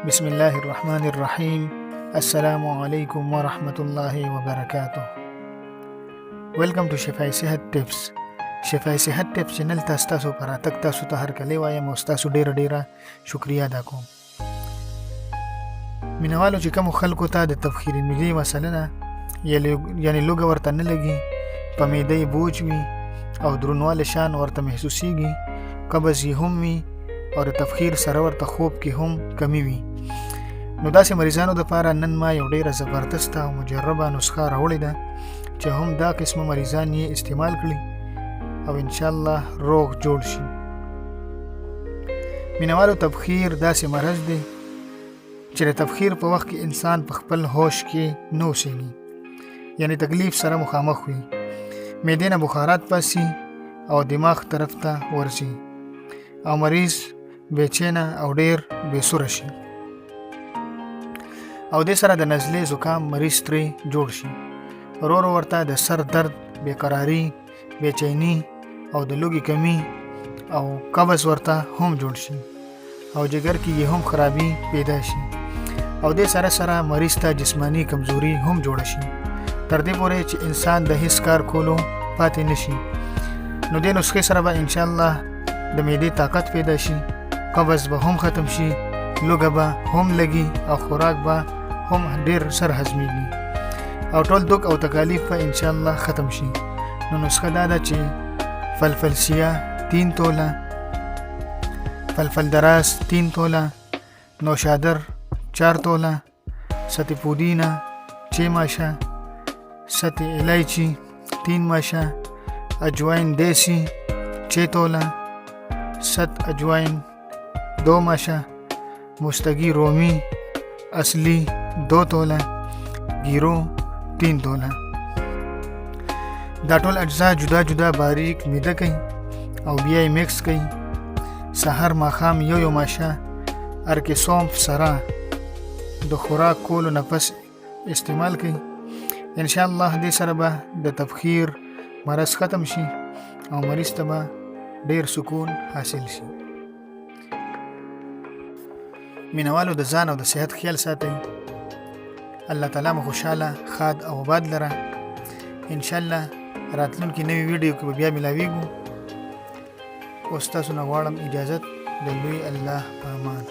بسم الله الرحمن الرحیم. السلام علیکم ورحمت الله وبرکاته. ویلکم ټو شفای صحت ټپس. شفای صحت ټپس چینل ته تاسو پر راتګ تاسو ته هرکلی وایم او تاسو ډیره شکریا ادا کوم. مینوالو چې کوم خلکو ته د تبخیر معدې مسله نه یعنی لوګه ورته نه لګي، په معدې بوج وي او درنواله شان ورته محسوسیږي، قبض یې هم وي او د تبخیر سره ورته خوب کې هم کمی وي، نو داسې مریضانو دپاره نن ما یو ډیره زبردسته او مجربه نسخه راوړې ده چې هم دا قسمه مریضان یې استعمال کړي او انشاءالله روغ جوړ شي. مینوالو، تبخیر داسې مرض دی چې د تبخیر په وخت کې انسان په خپل هوش کې نه اوسېږي، یعنی تکلیف سره مخامخ وي، معدې نه بخارات پاسي او دماغ طرف ته ورځي او مریض بېچینه او ډیر بېسوره شي او دې سره د نزلې زکام مریض ترې جوړ شي. ورو ورته د سر درد، بېقراري، بېچیني او د لوګي کمی او قبض ورته هم جوړ شي او جګر کې یې هم خرابي پیدا شي او دې سره مریض ته جسمانی کمزوري هم جوړ شي، تر دې پورې چې انسان د هیڅ کار کولو پاتې نشي. نو دې نسخې سره به انشاءالله د معدې طاقت پیدا شي، قبض به هم ختم شي، لوګه به هم لګي او خوراک به هم ډیر سر هضمیږي او ټول دوک او تکالیف به انشاءالله ختم شي. نو نسخه دا ده چې فلفل سیاه 3 توله، فلفل دراز 3 توله، نوشادر 4 توله، ست پودینه 6 ماشه، ست الایچی 3 ماشه، اجواین دیسی 6 توله، ست اجواین 2 ماشه، مستگی رومی اصلی 2 توله، گیرو 3 توله. دا ټول اجزا جدا باریک میده کوي او بیا یې میکس کوي، سحر ماښام یو ماشه ارکې سونف سره د خوراک کولو نه پس استعمال کوي. انشاءالله دې سره به د تبخیر مرض ختم شي او مریض ته به ډیر سکون حاصل شي. مینوالو، د ځان او د صحت خیال ساتئ. الله تعالی مو خوشحاله، ښاد او آباد لره. انشاءالله راتلونکي نوې ویډیو کې به بیا ملاویږو. اوس تاسو نه غواړم اجازت د لوی الله په امان.